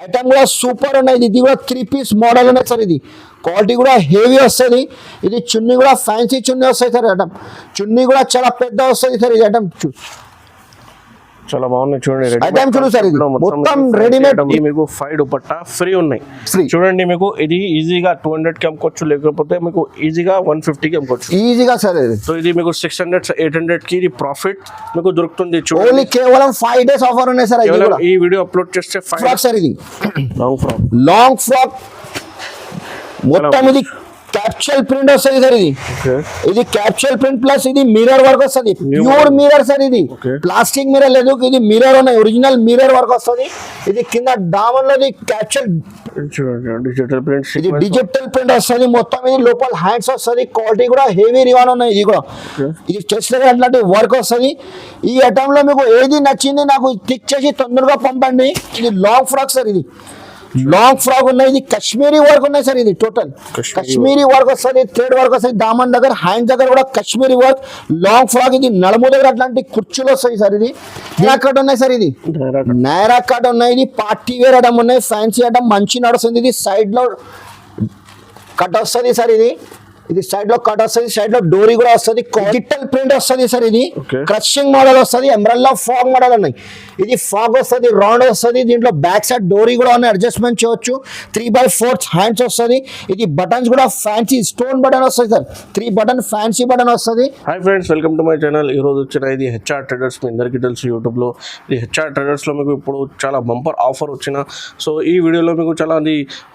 Item కూడా super ఉన్నాయి. ఇది కూడా 3 పీస్ మోడల్ ఉన్నాయి సార్. ఇది క్వాలిటీ కూడా హెవీ వస్తుంది. ఇది చున్నీ కూడా ఫ్యాన్సీ చున్నీ వస్తాయి సార్. ఐటమ్ చున్నీ కూడా చాలా పెద్ద వస్తుంది సార్. ఇది ఐటమ్ చాలా బాగున్నాయి చూడండి. ఐటమ్ చూడు సార్. ఇది మొత్తం రెడీమేడ్. మీకు 5 దుపట్టా ఫ్రీ ఉన్నాయి. చూడండి మీకు ఇది ఈజీగా 200 కి అమ్ముకోవచ్చు, లేకపోతే మీకు ఈజీగా 150 కి అమ్ముకోవచ్చు ఈజీగా సార్. సో ఇది మీకు 600 800 కి ఇది ప్రాఫిట్ మీకు దొరుకుతుంది. ఓన్లీ కేవలం 5 డేస్ ఆఫర్ ఉన్నాయి సార్. ఈ వీడియో అప్లోడ్ చేస్తే 5 సార్. ఇది లాంగ్ ఫ్రాక్ మొత్తం ఇది క్యాప్చల్ ప్రింట్ వస్తుంది సార్. ఇది క్యాప్చల్ ప్రింట్ ప్లస్ ఇది మిర్రర్ వర్క్ వస్తుంది. Pure mirror sir. ఇది ప్లాస్టిక్ మిర్రర్ లేదు, ఇది మిర్రర్ ఉన్నాయి. ఒరిజినల్ మిర్రర్ వర్క్ వస్తుంది. ఇది కింద డామన్ లో క్యాప్చల్ డిజిటల్ ప్రింట్. ఇది డిజిటల్ ప్రింట్ వస్తుంది. మొత్తం ఇది లోపల హ్యాండ్స్ వస్తుంది. క్వాలిటీ కూడా హెవీ రివాన్ ఉన్నాయి. ఇది కూడా ఇది చెస్ట్ దగ్గర అట్లాంటి వర్క్ వస్తుంది. ఈ ఐటమ్ లో మీకు ఏది నచ్చింది నాకు టిక్ చేసి తొందరగా పంపండి. ఇది లాంగ్ ఫ్రాక్ సార్. ఇది లాంగ్ ఫ్రాక్ ఉన్నాయి. ఇది కాశ్మీరీ వర్క్ ఉన్నాయి సార్. ఇది టోటల్ కాశ్మీరీ వర్క్ వస్తుంది. థ్రెడ్ వర్క్ వస్తుంది. దామన్ దగ్గర హ్యాండ్ దగ్గర కూడా కాశ్మీరీ వర్క్. Long frock. ఇది నడుము దగ్గర అట్లాంటి కుర్చీలు వస్తాయి సార్. ఇది నైరా కట్ ఉన్నాయి సార్. ఇది నైరా కట్ ఉన్నాయి. ఇది పార్టీ వేర్ ఐటమ్ ఉన్నాయి. ఫ్యాన్సీ ఐటమ్ మంచి నడుస్తుంది. ఇది సైడ్ లో కట్ వస్తుంది సార్. ఇది సైడ్ లో కట్ వస్తుంది. సైడ్ లో డోరీ కూడా వస్తుంది. డిజిటల్ ప్రింట్ వస్తుంది సార్. ఇది క్రషింగ్ మోడల్ వస్తుంది. ఎంబ్రెల్లా ఫాగ్ మోడల్ ఉన్నాయి. ఇది ఫాగ్ వస్తుంది, రౌండ్ వస్తుంది. దీంట్లో బ్యాక్ సైడ్ డోరీ కూడా ఉన్నాయి, అడ్జస్ట్మెంట్ చేయవచ్చు. 3/4 హ్యాండ్స్ వస్తుంది. ఇది బటన్స్ కూడా ఫ్యాన్సీ స్టోన్ బటన్ వస్తుంది సార్. 3 బటన్ ఫ్యాన్సీ బటన్ వస్తుంది. Hi friends, welcome to my channel. ఈ రోజు వచ్చిన ఇది హెచ్ఆర్ ట్రేడర్స్. మీ అందరికీ తెలుసు యూట్యూబ్ లో ఈ హెచ్ఆర్ ట్రేడర్స్ లో మీకు ఇప్పుడు చాలా బంపర్ ఆఫర్ వచ్చిన. సో ఈ వీడియోలో మీకు చాలా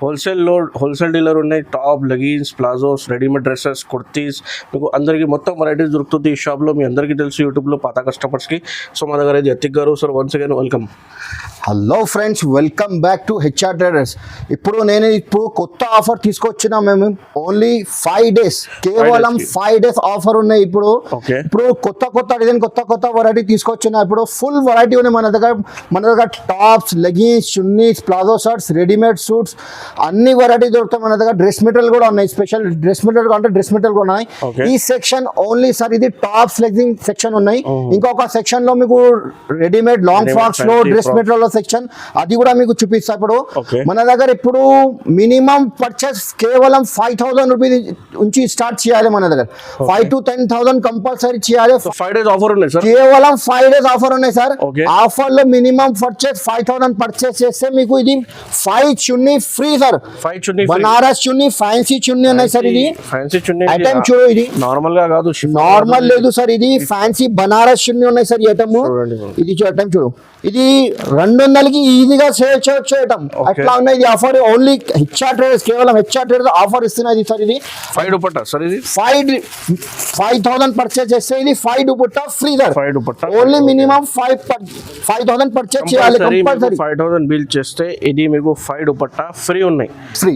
హోల్సేల్ డీలర్ ఉన్నాయి. Top, leggings, palazzos, readymade dresses, kurtis మీకు అందరికీ మొత్తం వెరైటీస్ దొరుకుతుంది ఈ షాప్లో. మీ అందరికీ తెలుసు యూట్యూబ్లో పాత కస్టమర్స్కి. సో మా దగ్గర ఇది అతిక్ గారు sir. Once again welcome. Hello friends, welcome back to HR traders. ఇప్పుడు కొత్త ఆఫర్ తీసుకొచ్చినాం మేము. ఓన్లీ 5 డేస్, కేవలం 5 డేస్ ఆఫర్ ఉన్నాయి. ఇప్పుడు కొత్త డిజైన్, కొత్త వెరైటీ తీసుకొచ్చినా. ఇప్పుడు ఫుల్ వెరైటీ ఉన్నాయి మన దగ్గర. Tops, leggings, chunnis, palazzo shirts, readymade suits అన్ని వెరైటీ దొరుకుతాయి మన దగ్గర. డ్రెస్ మెటీరియల్ కూడా ఉన్నాయి. స్పెషల్ డ్రెస్ మెటీరియల్ అంటే డ్రెస్ మెటీరియల్ కూడా ఉన్నాయి. ఈ సెక్షన్ ఓన్లీ సార్. ఇది టాప్స్, లెగ్గింగ్ సెక్షన్ ఉన్నాయి. ఇంకొక సెక్షన్ లో మీకు రెడీమేడ్ లాంగ్ ఫ్రాక్స్ లో డ్రెస్ మెటీరియల్ సెక్షన్, అది కూడా మీకు చూపిస్తా. ఇప్పుడు మన దగ్గర ఇప్పుడు మినిమం పర్చేస్ కేవలం 5,000 రూపీస్ నుంచి స్టార్ట్ చేయాలి. మన దగ్గర 5 to 10,000 కంపల్సరీ చేయాలి. 5 డేస్ ఆఫర్ ఉన్నాయి సార్. కేవలం 5 డేస్ ఆఫర్ ఉన్నాయి సార్. ఆఫర్ లో మినిమం పర్చేస్ 5,000 పర్చేస్ చేస్తే మీకు ఇది 5 చున్నీ ఫ్రీ సార్. 5 చున్నీ బనారస్ చున్నీ, ఫ్యాన్సీ చున్నీ ఉన్నాయి సార్. ఇది ఫ్యాన్సీ చున్నీ ఐటమ్ చూడు. ఇది నార్మల్ గా కాదు, నార్మల్ లేదు సార్. ఇది ఫ్యాన్సీ బనారస్ చున్నీ ఉన్నాయి సార్. ఈ ఐటమ్ ఇది ఐటమ్ చూడు. ఇది 200కి ఈజీగా చేయొచ్చు ఐటమ్. అట్లా ఉన్నాయి. ఇది ఆఫర్ ఓన్లీ హెచ్ఆర్ ట్రేడర్స్, కేవలం హెచ్ఆర్ ట్రేడర్స్ ఆఫర్ ఇస్తున్నది సార్. ఇది 5 దుపట్టా సార్. ఇది 5,000 పర్చేస్ చేస్తే ఇది 5 dupatta free sir. 5 dupatta only minimum 5,000 purchase చేయాలి కంపల్సరీ. 5,000 బిల్ చేస్తే ఇది మీకు 5 దుపట్టా ఫ్రీ ఉన్నాయి.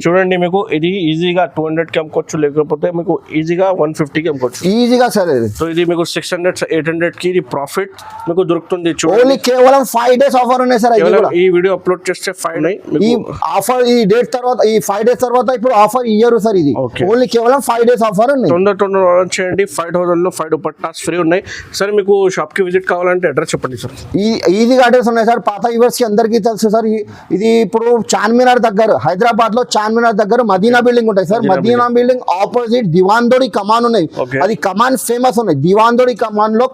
చూడండి మీకు ఇది ఈజీగా 200 కి అమ్ముకోవచ్చు, లేకపోతే మీకు ఈజీగా 150 కి అమ్ముకోవచ్చు ఈజీగా సార్. సో ఇది మీకు 600 800 కి ఇది ప్రాఫిట్ మీకు దొరుకుతుంది. ఓన్లీ కేవలం 5 డేస్ ఆఫర్ ఉన్నాయి సార్. ఈ వీడియో అప్లోడ్ చేస్తే 5 ఉన్నాయి. ఈ ఆఫర్ ఈ డేట్ తర్వాత, ఈ 5 డేస్ తర్వాత ఇప్పుడు ఆఫర్ ఇయ్యరు సార్. ఇది ఓన్లీ కేవలం 5 డేస్ ఆఫర్ ఉన్నాయి. తొందర ఆర్డర్ చేయండి. 5,000 లో 5 దుపట్టాస్ ఫ్రీ ఉన్నాయి. సరే మీకు షాప్ కి విజిట్ కావాలంటే అడ్రస్ చెప్పండి సార్. ఈజీగా అడ్రస్ ఉన్నాయి సార్. పాత యూవర్స్ కి అందరికీ తెలుసు సార్. ఇది ఇప్పుడు చార్మినార్ దగ్గర, హైదరాబాద్ లో చార్మినార్ దగ్గర మదీనా బిల్డింగ్ ఉంటాయి సార్. మదీనా బిల్డింగ్ ఆపోజిట్ దివాందోడి కమాన్ ఉన్నాయి. అది కమాన్ ఫేమస్ ఉన్నాయి. దివాందోడి కమాన్ లో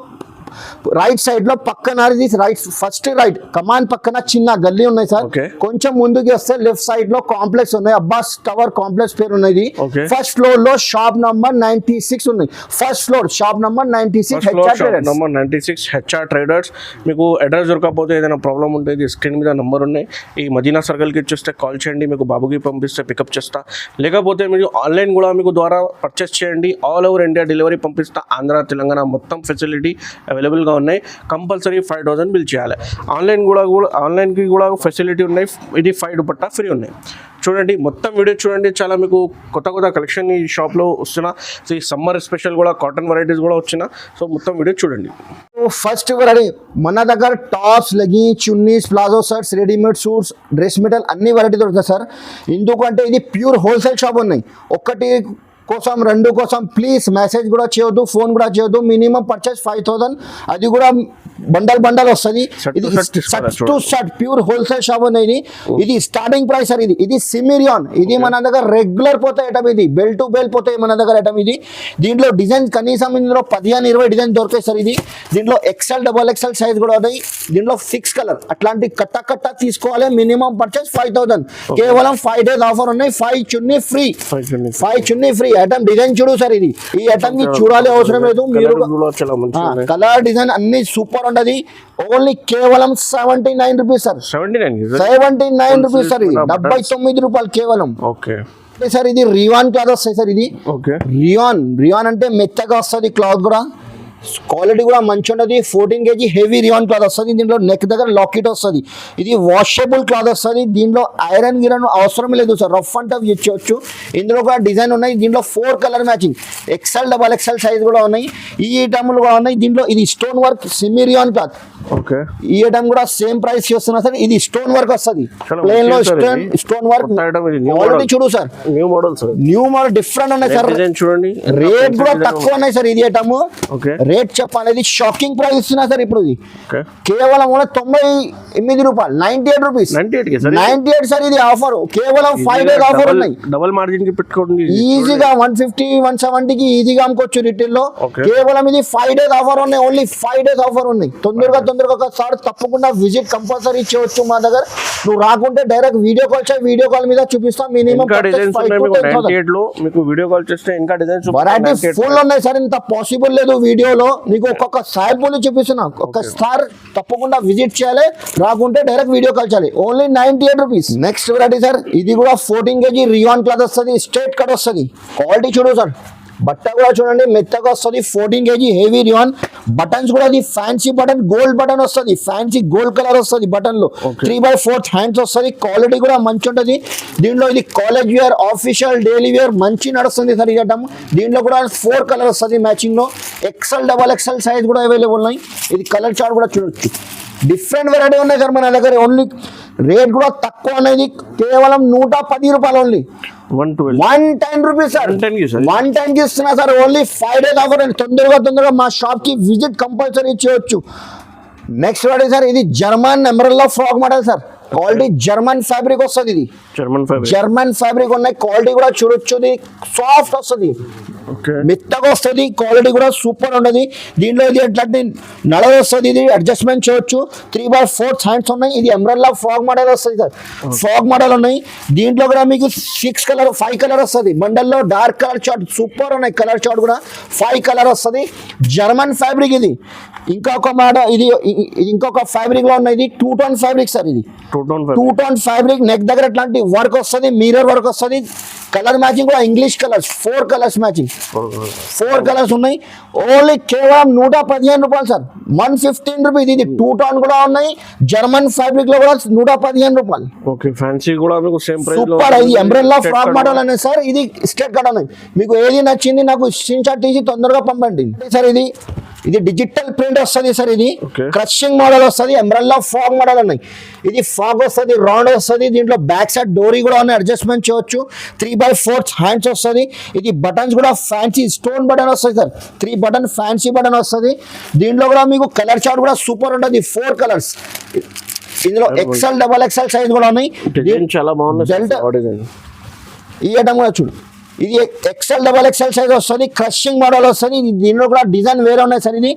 రైట్ సైడ్ లో పక్కన రైట్ ఫస్ట్ రైట్ కమాన్ పక్కన చిన్న గల్లీ ఉన్నాయి సార్. కొంచెం ముందుకి వస్తే లెఫ్ట్ సైడ్ లో కాంప్లెక్స్ ఉన్నాయి. అబ్బాస్ టవర్ కాంప్లెక్స్ పేరు ఉన్నది. ఫస్ట్ ఫ్లోర్ లో షాప్ నంబర్ 96 ఉన్నాయి. First floor shop number 96 HR traders. మీకు అడ్రస్ దొరకకపోతే ఏదైనా ప్రాబ్లం ఉంటే స్క్రీన్ మీద నంబర్ ఉన్నాయి. ఈ మదీనా సర్కిల్ కి వచ్చేస్తే కాల్ చేయండి. మీకు బాబుకి పంపిస్తే పికప్ చేస్తా. లేకపోతే మీరు ఆన్లైన్ కూడా మీకు ద్వారా పర్చేస్ చేయండి. ఆల్ ఓవర్ ఇండియా డెలివరీ పంపిస్తా. ఆంధ్ర, తెలంగాణ మొత్తం ఫెసిలిటీ అవైలబుల్గా ఉన్నాయి. కంపల్సరీ 5,000 బిల్ చేయాలి. ఆన్లైన్కి కూడా ఫెసిలిటీ ఉన్నాయి. ఇది 5 దుపట్టా ఫ్రీ ఉన్నాయి. చూడండి మొత్తం వీడియో చూడండి. చాలా మీకు కొత్త కలెక్షన్ ఈ షాప్లో వస్తున్నా. సో ఈ సమ్మర్ స్పెషల్ కూడా కాటన్ వెరైటీస్ కూడా వచ్చిన. సో మొత్తం వీడియో చూడండి. ఫస్ట్ వెరైటీ మన దగ్గర tops, leggings, chunnis, palazzo shirts, readymade suits, dress material అన్ని వెరైటీ దొరుకుతాయి సార్. ఎందుకంటే ఇది ప్యూర్ హోల్సేల్ షాప్ ఉన్నాయి. ఒకటి కోసం 2 కోసం ప్లీజ్ మెసేజ్ కూడా చేయొద్దు, ఫోన్ కూడా చేయొద్దు. Minimum purchase 5,000. అది కూడా బండల్ వస్తుంది. Set ఇది to set తీసుకోవాలి, set to set pure wholesale shop అనేది. ఇది స్టార్టింగ్ ప్రైస్ సార్. ఇది సిమిరియాన్. ఇది మన దగ్గర రెగ్యులర్ పోతాయి ఐటమ్. ఇది బెల్ టు బెల్ పోతాయి మన దగ్గర ఐటమ్. ఇది దీంట్లో డిజైన్ కనీసం ఇందులో 15-20 డిజైన్ దొరికాయి సార్. ఇది దీంట్లో XL XXL సైజ్ కూడా ఉన్నాయి. దీంట్లో ఫిక్స్ కలర్ అట్లాంటి కట్ట తీసుకోవాలి. Minimum purchase 5000. కేవలం 5 days ఆఫర్ ఉన్నాయి. 5 చున్నీ ఫ్రీ. 5 చున్నీ ఫ్రీ. ఐటమ్ డిజైన్ చూడు సార్. ఇది ఈ ఐటమ్ కి చూడాలి అవసరం లేదు. మీరు కలర్ డిజైన్ అన్ని సూపర్ ఉండదు. ఓన్లీ కేవలం 79 రూపీస్ సార్. 79 rupees sir. ఇది 79 రూపాయలు కేవలం. ఓకే సార్ ఇది రియాన్ క్లాత్ వస్తాయి సార్. ఇది రియాన్ అంటే మెత్తగా వస్తుంది. క్లాత్ కూడా క్వాలిటీ కూడా మంచి ఉన్నది. 14 kg హెవీ రియాన్ క్లాత్ వస్తుంది. దీంట్లో నెక్ దగ్గర లాకెట్ వస్తుంది. ఇది వాషబుల్ క్లాత్ వస్తుంది. దీంట్లో ఐరన్ గిరన్ అవసరం లేదు సార్. రఫ్ అండ్ టఫ్ ఇచ్చవచ్చు. ఇందులో కూడా డిజైన్ ఉన్నాయి. దీంట్లో 4 colour matching XL XXL size కూడా ఉన్నాయి. ఈ ఐటమ్లు కూడా ఉన్నాయి. దీంట్లో ఇది stone work semi rayon cloth. Okay ఈ ఐటమ్ కూడా సేమ్ ప్రైస్ చేస్తున్నా సార్. ఇది స్టోన్ వర్క్ వస్తుంది. ప్లేన్ లో స్టోన్ వర్క్ క్వాలిటీ చూడు సార్. న్యూ మోడల్ డిఫరెంట్ ఉన్నాయి సార్. చూడండి రేట్ కూడా తక్కువ ఉన్నాయి సార్. ఇది ఐటమ్ రేట్ చెప్పాలి. షాకింగ్ ప్రైస్ ఇస్తున్నా సార్. ఇప్పుడు ఇది కేవలం 98 రూపాయలు. 98 రూపీస్. 98 సార్. ఇది ఆఫర్ కేవలం 5 days ఆఫర్ ఉన్నాయి. డబుల్ మార్జిన్ కి పెట్టుకోండి ఈజీగా 150-170 కి ఈజీగా అమ్ముకోవచ్చు రిటైల్ లో. కేవలం ఇది 5 days ఆఫర్ ఉన్నాయి. ఓన్లీ 5 days ఆఫర్ ఉన్నాయి. తొందరగా ఒకసారి తప్పకుండా విజిట్ కంపల్సరీ చేయవచ్చు మా దగ్గర. నువ్వు రాకుంటే డైరెక్ట్ వీడియో కాల్ చేయి. వీడియో కాల్ మీద చూపిస్తాం. మినిమం వీడియో కాల్ చేస్తే ఇంకా డిజైన్స్ వెరైటీ ఫుల్ ఉన్నాయి సార్. ఇంత పాసిబుల్ లేదు వీడియోలో. నీకు ఒక్కొక్క శాంపుల్ చూపిస్తున్నా. ఒక్కసారి తప్పకుండా విజిట్ చేయాలి. రాకుంటే డైరెక్ట్ వీడియో కాల్ చేయాలి. Only 98 rupees. Next variety sir. ఇది కూడా 14 kg రియాన్ క్లాత్ వస్తుంది. స్ట్రైట్ కట్ వస్తుంది. క్వాలిటీ చూడు సార్. బట్ట కూడా చూడండి మెత్తగా వస్తుంది. 14 kg హెవీ రియాన్. బటన్స్ కూడా ఇది ఫ్యాన్సీ బటన్ గోల్డ్ బటన్ వస్తుంది. ఫ్యాన్సీ గోల్డ్ కలర్ వస్తుంది బటన్ లో. 3/4 హ్యాండ్స్ వస్తుంది. క్వాలిటీ కూడా మంచి ఉంటుంది. దీంట్లో ఇది college wear, official, daily wear మంచి నడుస్తుంది సార్. ఇది ఐటమ్ దీంట్లో కూడా 4 కలర్ వస్తుంది మ్యాచింగ్ లో. XL XXL సైజ్ కూడా అవైలబుల్ ఉన్నాయి. ఇది కలర్ చార్ట్ కూడా చూడొచ్చు. డిఫరెంట్ వెరైటీ ఉన్నాయి సార్ మన దగ్గర. ఓన్లీ రేట్ కూడా తక్కువ అనేది. కేవలం 110 రూపాయలు. Only 110 rupees sir. 110 కి ఇస్తున్నా సార్. Only 5 days offer. తొందరగా మా షాప్ కి విజిట్ కంపల్సరీ చేయొచ్చు. నెక్స్ట్ వాడే సార్. ఇది German umbrella frock model sir. Quality German fabric వస్తుంది. ఇది జర్మన్ ఫ్యాబ్రిక్ ఉన్నాయి. క్వాలిటీ కూడా చూడొచ్చు. ఇది సాఫ్ట్ వస్తుంది. మెత్తగా వస్తుంది. క్వాలిటీ కూడా సూపర్ ఉండదు. దీంట్లో ఇది ఎట్లాంటి నడవ వస్తుంది. ఇది అడ్జస్ట్మెంట్ చేయొచ్చు. 3/4 హ్యాండ్స్ ఉన్నాయి. ఇది ఎంబ్రెల్లా ఫ్రాక్ మోడల్ వస్తుంది సార్. ఫ్రాక్ మోడల్ ఉన్నాయి. దీంట్లో కూడా మీకు 5 కలర్ వస్తుంది. బండల్లో డార్క్ కలర్ చార్ట్ సూపర్ ఉన్నాయి. కలర్ చార్ట్ కూడా 5 కలర్ వస్తుంది. German fabric. ఇది ఇంకొక మోడల్. ఇది ఇంకొక ఫ్యాబ్రిక్ లో ఉన్నది. 2 టోన్ ఫ్యాబ్రిక్ సార్. ఇది 2 టోన్ ఫ్యాబ్రిక్. నెక్ దగ్గర ఎట్లాంటి వర్క్ వస్తుంది. మిర్రర్ వర్క్ వస్తుంది. కలర్ మ్యాచింగ్ కూడా English colours 4 colours matching. 4 colours ఉన్నాయి. ఓన్లీ కేవలం 115 రూపాయలు సార్. 115 రూపీస్. ఇది 2 టోన్ కూడా ఉన్నాయి. జర్మన్ ఫ్యాబ్రిక్ లో కూడా 115 రూపాయలు. ఫ్యాన్సీ కూడా మీకు సేమ్ ప్రైస్ లో సూపర్. ఇది ఎంబ్రెల్లా ఫ్రాక్ మోడల్ అనేది సార్. ఇది స్ట్రైట్ కట్ ఉన్నాయి. మీకు ఏది నచ్చింది నాకు స్క్రీన్ షాట్ తీసి తొందరగా పంపండి సార్. ఇది డిజిటల్ ప్రింట్ వస్తుంది సార్. ఇది క్రషింగ్ మోడల్ వస్తుంది. ఎంబ్రెల్లా ఫ్రాక్ మోడల్ ఉన్నాయి. ఇది ఫ్రాక్ వస్తుంది. రౌండ్ వస్తుంది. దీంట్లో బ్యాక్ సైడ్ డోరీ కూడా ఉన్నాయి. అడ్జస్ట్మెంట్ చేయొచ్చు. 3/4 హ్యాండ్స్ వస్తుంది. ఇది బటన్స్ కూడా ఫ్యాన్సీ స్టోన్ బటన్ వస్తుంది సార్. 3 బటన్ ఫ్యాన్సీ బటన్ వస్తుంది. దీంట్లో కూడా మీకు కలర్ చార్ట్ కూడా సూపర్ ఉంటుంది. 4 కలర్స్. ఇందులో XL XXL సైజ్ కూడా ఉన్నాయి. చాలా బాగుంది. ఈ ఐటమ్ కూడా చూడు. ఇది XL XXL సైజ్ వస్తుంది. క్రషింగ్ మోడల్ వస్తుంది. దీంట్లో కూడా డిజైన్ వేరే ఉన్నాయి సార్. ఇది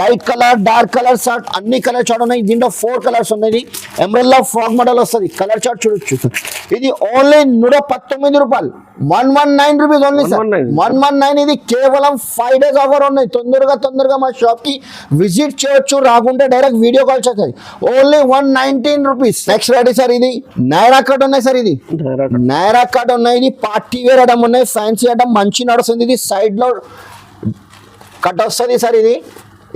light colour, dark colour chart అన్ని కలర్ చార్ట్ ఉన్నాయి. దీంట్లో 4 కలర్స్ ఉన్నాయి. ఎంబ్రెల్లా ఫ్రాక్ మోడల్ వస్తుంది. కలర్ చార్ట్ చూడొచ్చు. ఇది ఓన్లీ 119 రూపాయలు. 119 రూపీస్ ఓన్లీ సార్. 119. ఇది కేవలం 5 days ఆఫర్ ఉన్నాయి. తొందరగా మా షాప్ కి విజిట్ చేయొచ్చు. రాకుంటే డైరెక్ట్ వీడియో కాల్ చేస్తాయి. Only 119 rupees. Next ready sir. ఇది నైరా కట్ ఉన్నాయి సార్. ఇది నైరా కట్ ఉన్నాయి. ఇది పార్టీ వేర్ ఐటమ్ ఉన్నాయి. ఫ్యాన్సీ ఐటమ్ మంచి నడుస్తుంది. ఇది సైడ్ లో కట్ వస్తుంది సార్.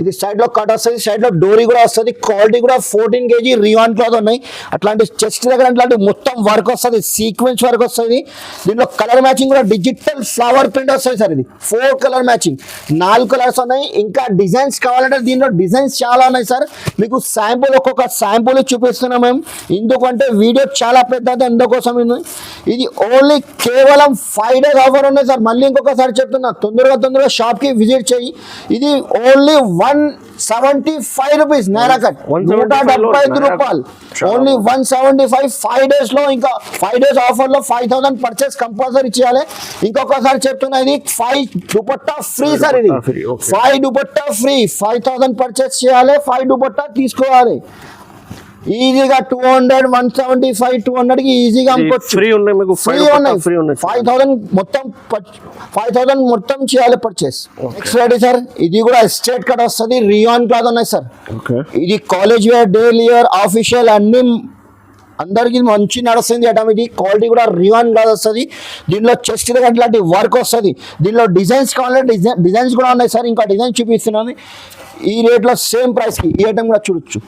ఇది సైడ్ లో కట్ వస్తుంది. సైడ్ లో డోరీ కూడా వస్తుంది. క్వాలిటీ కూడా 14 kg రియాన్ క్లాత్ ఉన్నాయి. అట్లాంటి చెస్ట్ దగ్గర అట్లాంటి మొత్తం వర్క్ వస్తుంది. సీక్వెన్స్ వర్క్ వస్తుంది. దీంట్లో కలర్ మ్యాచింగ్ కూడా డిజిటల్ ఫ్లవర్ ప్రింట్ వస్తుంది సార్. ఇది 4 కలర్ మ్యాచింగ్. 4 కలర్స్ ఉన్నాయి. ఇంకా డిజైన్స్ కావాలంటే దీంట్లో డిజైన్స్ చాలా ఉన్నాయి సార్. మీకు శాంపుల్ ఒక్కొక్క శాంపుల్ చూపిస్తున్నాం మేము. ఎందుకంటే వీడియో చాలా పెద్దది. అందుకోసం ఇది ఓన్లీ కేవలం 5 days ఆఫర్ ఉన్నాయి సార్. మళ్ళీ ఇంకొకసారి చెప్తున్నా. తొందరగా షాప్ కి విజిట్ చేయి. ఇది ఓన్లీ 175 రూపీస్ నైరా కట్ 175 రూపాయలు ఓన్లీ 175 5 days లో ఇంకా 5 days ఆఫర్ లో 5000 పర్చేస్ కంపల్సరీ చేయాలి ఇంకొకసారి చెప్తున్నా ఇది 5 దుపట్టా ఫ్రీ సార్ ఇది free, okay. 5 dupatta free 5000 purchase చేయాలి 5 దుపట్టా తీసుకోవాలి ఈజీగా 200 175 200 కి ఈజీగా అమ్ముకోవచ్చు ఫ్రీ ఉన్నాయి మీకు ఫ్రీ ఉన్నాయి ఫ్రీ ఉన్నాయి 5000 మొత్తం చేయాలి పర్చేస్ నెక్స్ట్ రెడీ సార్ ఇది కూడా స్ట్రేట్ కట్ వస్తుంది రియాన్ క్లాత్ ఉన్నాయి సార్ ఓకే ఇది college wear daily wear official అన్ని అందరికి మంచి నడుస్తుంది అటం ఇది క్వాలిటీ కూడా రియాన్ క్లాత్ వస్తుంది దీనిలో చెస్ట్ ఇలాంటి వర్క్ వస్తుంది దీనిలో డిజైన్స్ కావాలంటే డిజైన్స్ కూడా ఉన్నాయి సార్ ఇంకా డిజైన్ చూపిస్తున్నాను ఈ రేట్లో సేమ్ ప్రైస్ కి ఈ ఐటమ్ కూడా చూడొచ్చు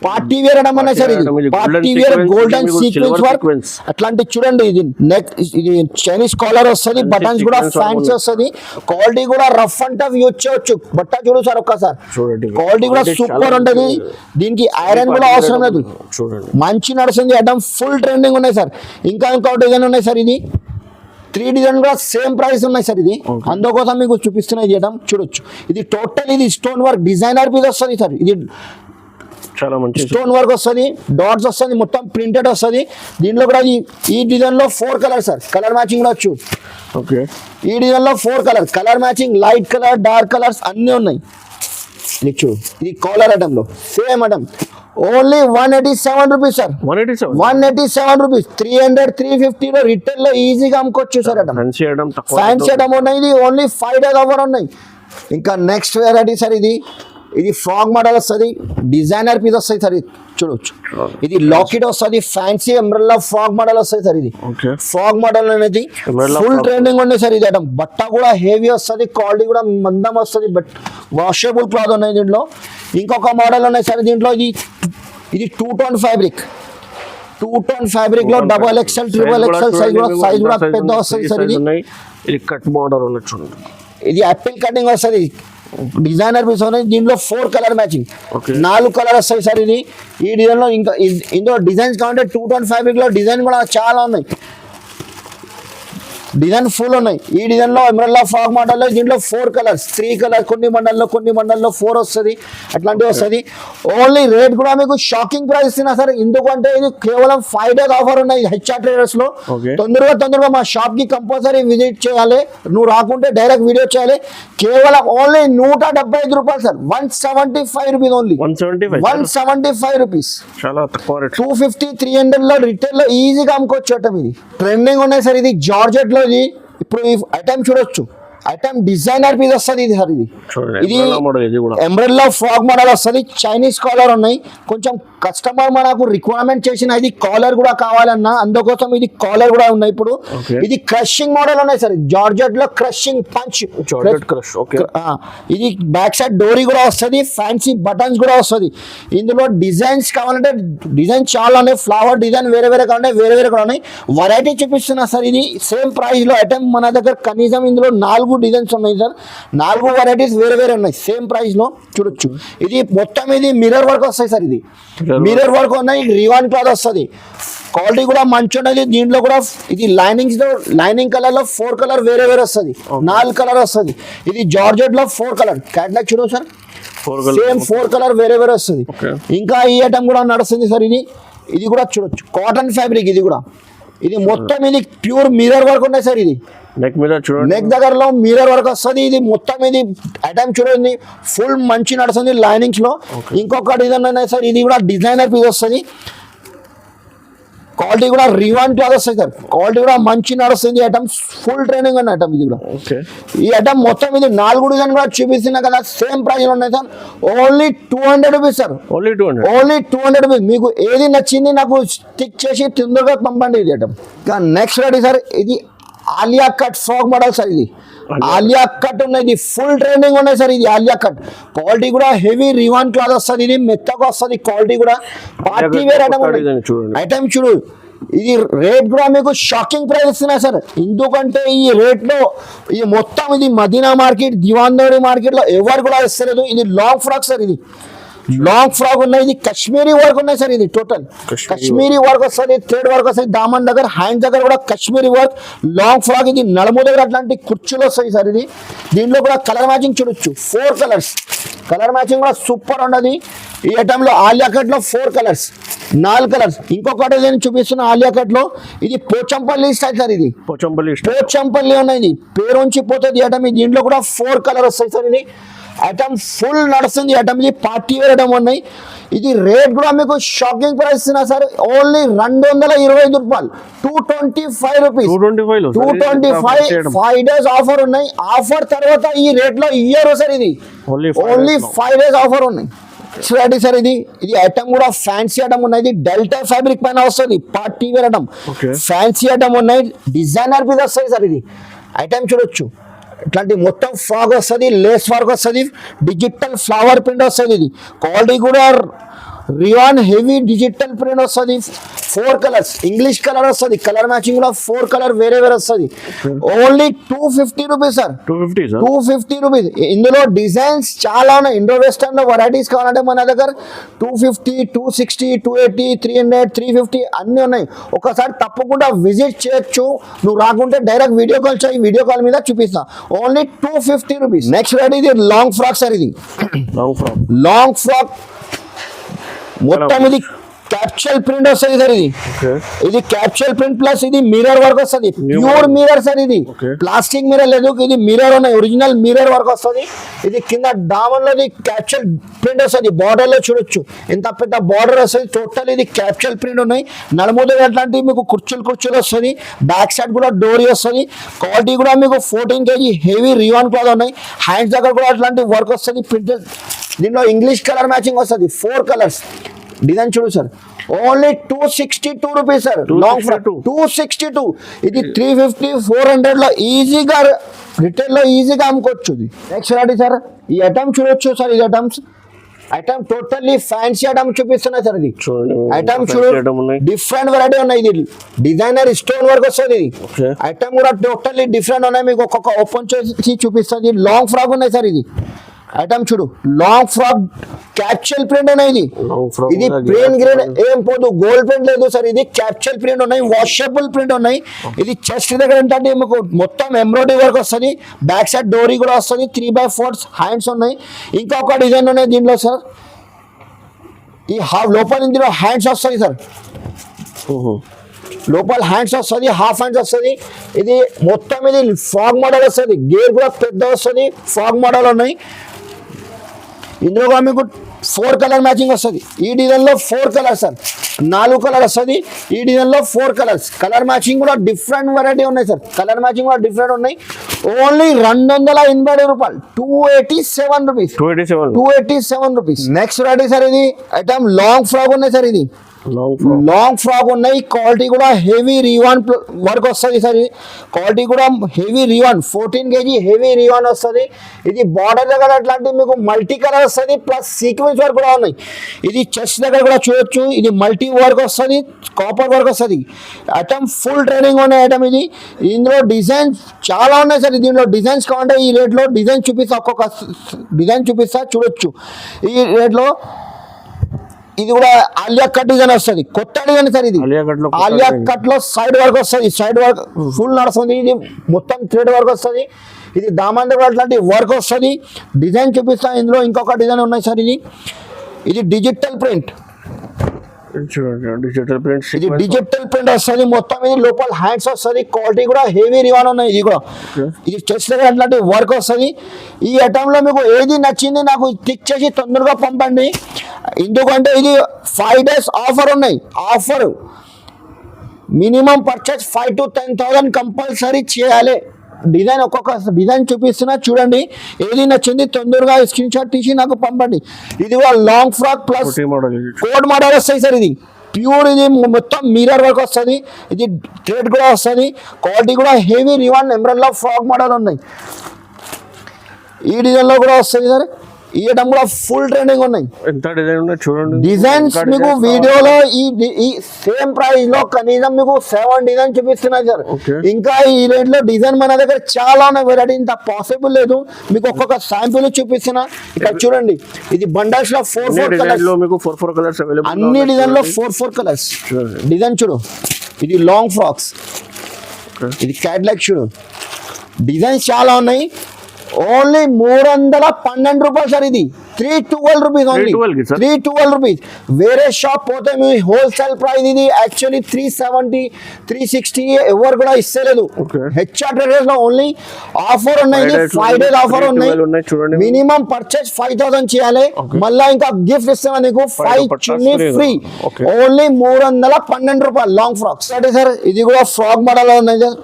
పార్టీ వేర్ అనడం అనే సార్ ఇది party wear golden sequence work అట్లాంటి చూడండి ఇది నెక్ ఇది చైనీస్ కాలర్ వస్తుంది బటన్స్ కూడా ఫ్యాన్సీ వస్తుంది క్వాలిటీ కూడా రఫ్ అండ్ టఫ్ యూజ్ చేయొచ్చు బట్ట చూడు సార్ ఒక్కసారి చూడండి క్వాలిటీ కూడా సూపర్ ఉంటుంది దీనికి ఐరన్ కూడా అవసరం లేదు చూడండి మంచి నడుస్తుంది ఐటమ్ ఫుల్ ట్రెండింగ్ ఉన్నాయి సార్ ఇంకా డిజైన్ ఉన్నాయి సార్ ఇది 3 డిజైన్ కూడా సేమ్ ప్రైస్ ఉన్నాయి సార్ ఇది అందుకోసం మీకు చూపిస్తున్నా ఇది ఐటమ్ చూడొచ్చు ఇది టోటల్ ఇది స్టోన్ వర్క్ డిజైనర్ పీస్ వస్తుంది సార్ ఇది చాలా మంచి స్టోన్ వర్క్ వస్తుంది డాట్స్ వస్తుంది మొత్తం ప్రింటెడ్ వస్తుంది దీంట్లో కూడా ఈ డిజైన్ లో 4 కలర్ సార్ కలర్ మ్యాచింగ్ కూడా వచ్చు ఓకే ఈ డిజైన్ లో 4 colour matching light colour dark colours అన్ని ఉన్నాయి ఇది చూడు ఇది కాలర్ ఐటమ్ లో same item only 187 rupees sir 187 rupees 300 350 లో రిటైల్ లో ఈజీగా అమ్ముకోవచ్చు సార్ ఐటమ్ ఫ్యాన్సీ ఐటమ్ ఉన్నాయి ఇది ఓన్లీ 5 days ఆఫర్ ఉన్నాయి ఇంకా నెక్స్ట్ వెరైటీ సార్ ఇది ఫ్రాక్ మోడల్ వస్తుంది డిజైనర్ పీస్ వస్తుంది సార్ ఇది చూడవచ్చు ఇది లాకెట్ వస్తుంది ఫ్యాన్సీ అంబ్రెల్లా ఫ్రాక్ మోడల్ వస్తుంది సార్ ఇది ఫ్రాక్ మోడల్ అనేది ఫుల్ ట్రెండింగ్ ఉంది సార్ ఇది ఐటమ్ బట్ట కూడా హెవీ వస్తుంది క్వాలిటీ కూడా మందం వస్తుంది బట్ వాషబుల్ క్లాత్ ఉన్నాయి దీంట్లో ఇంకొక మోడల్ ఉన్నాయి సార్ దీంట్లో ఇది 2-tone ఫ్యాబ్రిక్ 2-tone ఫ్యాబ్రిక్ లో XXL XXL సైజ్ కూడా పెద్ద వస్తుంది సార్ ఇది కట్ మోడల్ ఉన్నది చూడండి ఇది యాపిల్ కటింగ్ వస్తుంది డిజైనర్ పీస్ ఉన్నాయి దీంట్లో 4 కలర్ మ్యాచింగ్ 4 కలర్ వస్తాయి సార్ ఇది ఈ డిజైన్ లో ఇంకా ఇందులో డిజైన్స్ కావాలంటే 2-tone ఫ్యాబ్రిక్ లో డిజైన్ కూడా చాలా ఉన్నాయి డిజైన్ ఫుల్ ఉన్నాయి ఈ డిజైన్ లో ఎమరల్లా ఫ్రాక్ మోడల్ లో దీంట్లో 4 కలర్స్ 3 కలర్ కొన్ని మండల్లో 4 వస్తుంది అట్లాంటివి వస్తుంది ఓన్లీ రేట్ కూడా మీకు షాకింగ్ ప్రైస్ ఇస్తున్నా సార్ ఎందుకంటే ఇది కేవలం 5 days ఆఫర్ ఉన్నాయి హెచ్ఆర్ ట్రేడర్స్ లో తొందరగా మా షాప్ కి కంపల్సరీ విజిట్ చేయాలి నువ్వు రాకుంటే డైరెక్ట్ వీడియో చేయాలి కేవలం ఓన్లీ 175 రూపాయలు సార్ 175 రూపీస్ ఓన్లీ 175 రూపీస్ చాలా తక్కువ రేట్ 250 300 లో రిటైల్ లో ఈజీగా అమ్ముకోవచ్చు ఐటమ్ ఇది ట్రెండింగ్ ఉన్నాయి సార్ ఇది జార్జెట్ లో ఇది ఇప్పుడు ఈ ఐటమ్ చూడొచ్చు ఐటమ్ డిజైనర్ పీస్ వస్తుంది ఇది సార్ ఇది ఎంబ్రెల్లా ఫ్రాక్ మోడల్ వస్తుంది చైనీస్ కాలర్ ఉన్నాయి కొంచెం కస్టమర్ మనకు రిక్వైర్మెంట్ చేసిన ఇది కాలర్ కూడా కావాలన్నా అందుకోసం ఇది కాలర్ కూడా ఉన్నాయి ఇప్పుడు ఇది క్రషింగ్ మోడల్ ఉన్నాయి సార్ జార్జెట్ లో క్రషింగ్ పంచ్ ఇది బ్యాక్ సైడ్ డోరీ కూడా వస్తుంది ఫ్యాన్సీ బటన్స్ కూడా వస్తుంది ఇందులో డిజైన్స్ కావాలంటే డిజైన్ చాలా ఉన్నాయి ఫ్లవర్ డిజైన్ వేరే కావాలంటే వేరే కూడా ఉన్నాయి వెరైటీ చూపిస్తున్నా సార్ ఇది సేమ్ ప్రైస్ లో ఐటమ్ మన దగ్గర కనీసం ఇందులో 4 డిజైన్స్ ఉన్నాయి సార్ 4 వెరైటీస్ వేరే ఉన్నాయి సేమ్ ప్రైస్ లో చూడొచ్చు ఇది మొత్తం ఇది మిర్రర్ వర్క్ వస్తాయి సార్ ఇది మిర్రర్ వర్క్ ఉన్నాయి రివాన్ క్లాత్ వస్తుంది క్వాలిటీ కూడా మంచి ఉన్నది దీంట్లో కూడా ఇది లైనింగ్ కలర్ లో 4 కలర్ వేరే వస్తుంది 4 కలర్ వస్తుంది ఇది జార్జెట్ లో 4 కలర్ క్యాట్లాగ్ చూడు సార్ సేమ్ 4 కలర్ వేరే వస్తుంది ఇంకా ఈ ఐటమ్ కూడా నడుస్తుంది సార్ ఇది కూడా చూడొచ్చు కాటన్ ఫ్యాబ్రిక్ ఇది మొత్తం ఇది ప్యూర్ మిర్రర్ వర్క్ ఉన్నాయి సార్ ఇది నెక్ మీద చూడండి నెక్ దగ్గరలో మిర్రర్ వర్క్ వస్తుంది ఇది మొత్తం ఇది ఐటమ్ చూడండి ఫుల్ మంచి నడుస్తుంది లైనింగ్స్ లో ఇంకొక డిజైన్ ఉన్నాయి సార్ ఇది కూడా డిజైనర్ పీస్ వస్తుంది క్వాలిటీ కూడా రివాన్ క్లాత్ వస్తుంది సార్ క్వాలిటీ కూడా మంచి నడుస్తుంది ఐటమ్ ఫుల్ ట్రైనింగ్ ఉన్న ఐటమ్ ఇది కూడా ఈ ఐటమ్ మొత్తం ఇది 4 డిజైన్ కూడా చూపిస్తున్నా కదా సేమ్ ప్రైస్ ఉన్నాయి sir only 200 rupees sir only 200 rupees మీకు ఏది నచ్చింది నాకు స్టిక్ చేసి తొందరగా పంపండి ఇది ఐటమ్ ఇంకా నెక్స్ట్ రెడీ సార్ ఇది Alia cut frock model sir ఇది ఆలియా కట్ ఉన్నాయి ఫుల్ ట్రెండింగ్ ఉన్నాయి సార్ ఇది ఆలియా కట్ క్వాలిటీ కూడా హెవీ రివాన్ క్లాత్ వస్తుంది ఇది మెత్తగా వస్తుంది క్వాలిటీ కూడా పార్టీ వేర్ ఐటమ్ చూడు ఇది రేట్ కూడా మీకు షాకింగ్ ప్రైస్ ఇస్తున్నాయి సార్ ఎందుకంటే ఈ రేట్ లో ఇది మొత్తం ఇది మదీనా మార్కెట్ దివాన్ దౌరీ మార్కెట్ లో ఎవరు కూడా ఇస్తలేదు ఇది లాంగ్ ఫ్రాక్ సార్ ఇది లాంగ్ ఫ్రాక్ ఉన్నాయి, ఇది కాశ్మీరీ వర్క్ ఉన్నాయి సార్. ఇది టోటల్ కాశ్మీరీ వర్క్ వస్తుంది, థ్రెడ్ వర్క్ వస్తుంది, దామన్ దగ్గర హ్యాండ్ దగ్గర కూడా కాశ్మీరీ వర్క్. లాంగ్ ఫ్రాక్ ఇది నడుము దగ్గర అట్లాంటి కుర్చీలు వస్తాయి సార్. ఇది దీంట్లో కూడా కలర్ మ్యాచింగ్ చూడొచ్చు, 4 కలర్స్. కలర్ మ్యాచింగ్ కూడా సూపర్ ఉన్నది. ఈ ఐటమ్ లో ఆలియా కట్ లో 4 కలర్స్, 4 కలర్స్. ఇంకొకటి నేను చూపిస్తున్న ఆలియా కట్ లో ఇది పోచంపల్లి స్టైల్ సార్. ఇది పోచంపల్లి ఉన్నాయి, ఇది పేరు ఉంచి పోతుంది ఐటమ్. దీంట్లో కూడా 4 కలర్ వస్తాయి సార్. ఇది ఐటమ్ ఫుల్ నడుస్తుంది ఐటమ్. ఇది పార్టీ వేర్ ఐటమ్ ఉన్నాయి. ఇది రేట్ కూడా మీకు షాకింగ్ ప్రైస్ ఇస్తున్నా సార్. ఓన్లీ 225 రూపాయలు, 225 రూపీస్, 225. 5 days ఆఫర్ ఉన్నాయి. ఆఫర్ తర్వాత ఈ రేట్ లో ఇయ్యరు సార్. ఇది ఓన్లీ 5 days ఆఫర్ ఉన్నాయి. Ready sir. ఇది ఐటమ్ కూడా ఫ్యాన్సీ ఐటమ్ ఉన్నాయి. ఇది డెల్టా ఫ్యాబ్రిక్ పైన వస్తుంది, party wear item, fancy item ఉన్నాయి. డిజైనర్ పీస్ వస్తాయి సార్. ఇది ఐటమ్ చూడొచ్చు, ఇట్లాంటి మొత్తం ఫ్రాక్ వస్తుంది, లేస్ వర్క్ వస్తుంది, డిజిటల్ ఫ్లవర్ ప్రింట్ వస్తుంది. ఇది క్వాలిటీ కూడా రియాన్ హెవీ డిజిటల్ ప్రింట్ వస్తుంది. 4 కలర్స్, ఇంగ్లీష్ కలర్ వస్తుంది. కలర్ మ్యాచింగ్ కూడా 4 కలర్ వేరే వస్తుంది. Only 250 rupees sir. 250 రూపీస్. ఇందులో డిజైన్స్ చాలా ఉన్నాయి. ఇండో వెస్టర్న్ లో వెరైటీస్ కావాలంటే మన దగ్గర 250, 260, 280, 300, 350 అన్ని ఉన్నాయి. ఒకసారి తప్పకుండా విజిట్ చేయొచ్చు. నువ్వు రాకుంటే డైరెక్ట్ వీడియో కాల్ చేయి, వీడియో కాల్ మీద చూపిస్తా. Only 250 rupees. నెక్స్ట్ రెడీ ఇది లాంగ్ ఫ్రాక్ సార్. ఇది లాంగ్ ఫ్రాక్ మొత్తం ఇది క్యాప్చల్ ప్రింట్ వస్తుంది సార్. ఇది క్యాప్చల్ ప్రింట్ ప్లస్ ఇది మిర్రర్ వర్క్ వస్తుంది. Pure mirror sir. ఇది ప్లాస్టిక్ మిర్రర్ లేదు, ఇది మిర్రర్ ఉన్నాయి, ఒరిజినల్ మిర్రర్ వర్క్ వస్తుంది. ఇది కింద డామన్ లో క్యాప్చల్ ప్రింట్ వస్తుంది. బార్డర్ లో చూడొచ్చు ఎంత పెద్ద బార్డర్ వస్తుంది. టోటల్ ఇది క్యాప్చల్ ప్రింట్ ఉన్నాయి. నడుముద అట్లాంటి మీకు కుర్చీలు వస్తుంది. బ్యాక్ సైడ్ కూడా డోరీ వస్తుంది. క్వాలిటీ కూడా మీకు 14 kg హెవీ రివాన్ క్లాత్ ఉన్నాయి. హ్యాండ్స్ దగ్గర కూడా అట్లాంటి వర్క్ వస్తుంది. ప్రింట్ దీనిలో ఇంగ్లీష్ కలర్ మ్యాచింగ్ వస్తుంది. 4 కలర్స్. డిజైన్ చూడు sir. Only 262 rupees sir. Long frock 262. ఇది 350, 400 లో ఈజీగా రిటైల్ లో ఈజీగా అమ్ముకోవచ్చు. ఇది నెక్స్ట్ రెడీ సార్. ఈ ఐటమ్ చూడొచ్చు సార్. ఇది ఐటమ్ టోటల్లీ ఫ్యాన్సీ ఐటమ్ చూపిస్తున్నాయి సార్. ఇది ఐటమ్ చూడు, డిఫరెంట్ వెరైటీ ఉన్నాయి. ఇది డిజైనర్ స్టోన్ వర్క్ వస్తుంది. ఇది ఐటమ్ కూడా టోటల్లీ డిఫరెంట్ ఉన్నాయి. మీకు ఒక్కొక్క ఓపెన్ చేసి చూపిస్తుంది. లాంగ్ ఫ్రాక్ ఉన్నాయి సార్. ఇది ఐటమ్ చూడు, లాంగ్ ఫ్రాక్ క్యాప్చల్ ప్రింట్ ఉన్నాయి. ఇది ప్లేన్ గ్రేడ్ ఏం పోదు, గోల్డ్ ప్రింట్ లేదు సార్. ఇది క్యాప్చల్ ప్రింట్ ఉన్నాయి, వాషబుల్ ప్రింట్ ఉన్నాయి. ఇది చెస్ట్ దగ్గర ఏంటంటే మీకు మొత్తం ఎంబ్రాయిడరీ వర్క్ వస్తుంది. బ్యాక్ సైడ్ డోరీ కూడా వస్తుంది. 3/4 హ్యాండ్స్ ఉన్నాయి. ఇంకొక డిజైన్ ఉన్నాయి దీంట్లో సార్. ఈ లోపల ఇందులో హ్యాండ్స్ వస్తాయి సార్. లోపల హ్యాండ్స్ వస్తుంది, హాఫ్ హ్యాండ్స్ వస్తుంది. ఇది మొత్తం ఇది ఫ్రాక్ మోడల్ వస్తుంది. గేర్ కూడా పెద్ద వస్తుంది. ఫ్రాక్ మోడల్ ఉన్నాయి. ఇందులో కూడా మీకు 4 కలర్ మ్యాచింగ్ వస్తుంది. ఈ డిజైన్ లో 4 కలర్స్ సార్. 4 కలర్ వస్తుంది. ఈ డిజైన్ లో 4 కలర్స్. కలర్ మ్యాచింగ్ కూడా డిఫరెంట్ వెరైటీ ఉన్నాయి సార్. కలర్ మ్యాచింగ్ కూడా డిఫరెంట్ ఉన్నాయి. ఓన్లీ 280 రూపాయలు, 287 rupees, 287 rupees. Next variety sir. ఇది ఐటమ్ లాంగ్ ఫ్రాక్ ఉన్నాయి సార్. ఇది లాంగ్ ఫ్రాక్ ఉన్నాయి. క్వాలిటీ కూడా హెవీ రివాన్ వర్క్ వస్తుంది సార్. క్వాలిటీ కూడా హెవీ రివాన్, 14 kg హెవీ రివాన్ వస్తుంది. ఇది బార్డర్ దగ్గర అట్లాంటి మీకు మల్టీ కలర్ వస్తుంది, ప్లస్ సీక్వెన్స్ వర్క్ కూడా ఉన్నాయి. ఇది చెస్ట్ దగ్గర కూడా చూడొచ్చు. ఇది మల్టీ వర్క్ వస్తుంది, కాపర్ వర్క్ వస్తుంది. ఐటమ్ ఫుల్ ట్రైనింగ్ ఉన్న ఐటమ్. ఇది ఇందులో డిజైన్స్ చాలా ఉన్నాయి సార్. దీనిలో డిజైన్స్ కావాలంటే ఈ రేట్లో డిజైన్ చూపిస్తా, ఒక్కొక్క డిజైన్ చూపిస్తా చూడొచ్చు ఈ రేట్లో. ఇది కూడా ఆలియా కట్ డిజైన్ వస్తుంది. కొత్త డిజైన్ సార్. ఇది ఆలియా కట్ లో సైడ్ వర్క్ వస్తుంది. సైడ్ వర్క్ ఫుల్ నడుస్తుంది. ఇది మొత్తం థ్రెడ్ వర్క్ వస్తుంది. ఇది దామన్ దగ్గర అట్లాంటి వర్క్ వస్తుంది. డిజైన్ చూపిస్తా. ఇందులో ఇంకొక డిజైన్ ఉన్నాయి సార్. ఇది డిజిటల్ ప్రింట్. ఇది డిజిటల్ ప్రింట్ వస్తుంది మొత్తం. ఇది లోపల హ్యాండ్స్ వస్తుంది. క్వాలిటీ కూడా హెవీ రివాన్ ఉన్నాయి. ఇది కూడా ఇది చెస్ట్ దగ్గర అట్లాంటి వర్క్ వస్తుంది. ఈ ఐటమ్ లో మీకు ఏది నచ్చింది నాకు టిక్ చేసి తొందరగా పంపండి. ఎందుకంటే ఇది 5 days ఆఫర్ ఉన్నాయి. Offer minimum purchase 5,000 to 10,000 compulsory చేయాలి. డిజైన్ ఒక్కొక్క డిజైన్ చూపిస్తున్నా చూడండి. ఏది నచ్చింది తొందరగా స్క్రీన్ షాట్ తీసి నాకు పంపండి. ఇది కూడా long frock plus coat model వస్తాయి సార్. ఇది ప్యూర్, ఇది మొత్తం మిర్రర్ వర్క్ వస్తుంది. ఇది థ్రెడ్ కూడా వస్తుంది. క్వాలిటీ కూడా హెవీ రివాన్ ఎంబ్రాయిడరీ ఫ్రాక్ మోడల్ ఉన్నాయి. ఈ డిజైన్లో కూడా వస్తుంది సార్. ఈ ఐటమ్ కూడా ఫుల్ ట్రెండింగ్ ఉన్నాయి. ఎంత డిజైన్ ఉన్నాయి చూడండి. డిజైన్స్ ఇంకా మీకు designs వీడియోలో ఈ సేమ్ ప్రైస్ లో కనీసం మీకు 7 డిజైన్ చూపిస్తున్నాయి సార్. Okay. ఇంకా ఈ రేట్ లో డిజైన్ మన దగ్గర చాలా ఉన్నాయి వెరైటీ, ఇంత పాసిబుల్ లేదు. మీకు ఒక్కొక్క శాంపిల్ చూపిస్తున్నా. ఇక్కడ చూడండి, ఇది బండల్స్ లో 4 డిజైన్ కలర్స్, లో మీకు 4 కలర్స్ అవైలబుల్. అన్ని డిజైన్ లో 4 కలర్స్. డిజైన్ చూడు, ఇది లాంగ్ ఫ్రాక్స్, ఇది క్యాట్లాగ్ చూడు, డిజైన్స్ చాలా ఉన్నాయి. ఓన్లీ 312 రూపాయలు సార్. ఇది 312 రూపీస్ ఓన్లీ, 312 రూపీస్. వేరే షాప్ పోతే మీ హోల్సేల్ ప్రైస్ ఇది యాక్చువల్లీ 370 360 ఎవరు కూడా ఇస్తలేదు. హెచ్ఆర్ ట్రేడర్స్ లో ఓన్లీ ఆఫర్ ఉన్నాయి, 5 days ఆఫర్ ఉన్నాయి. మినిమం పర్చేస్ 5000 చేయాలి, మళ్ళీ ఇంకా గిఫ్ట్ ఇస్తాను నీకు 5 చున్నీ ఫ్రీ. ఓన్లీ 312 రూపాయలు లాంగ్ ఫ్రాక్స్. అంటే సార్ ఇది కూడా ఫ్రాక్ మోడల్ ఉన్నాయి సార్.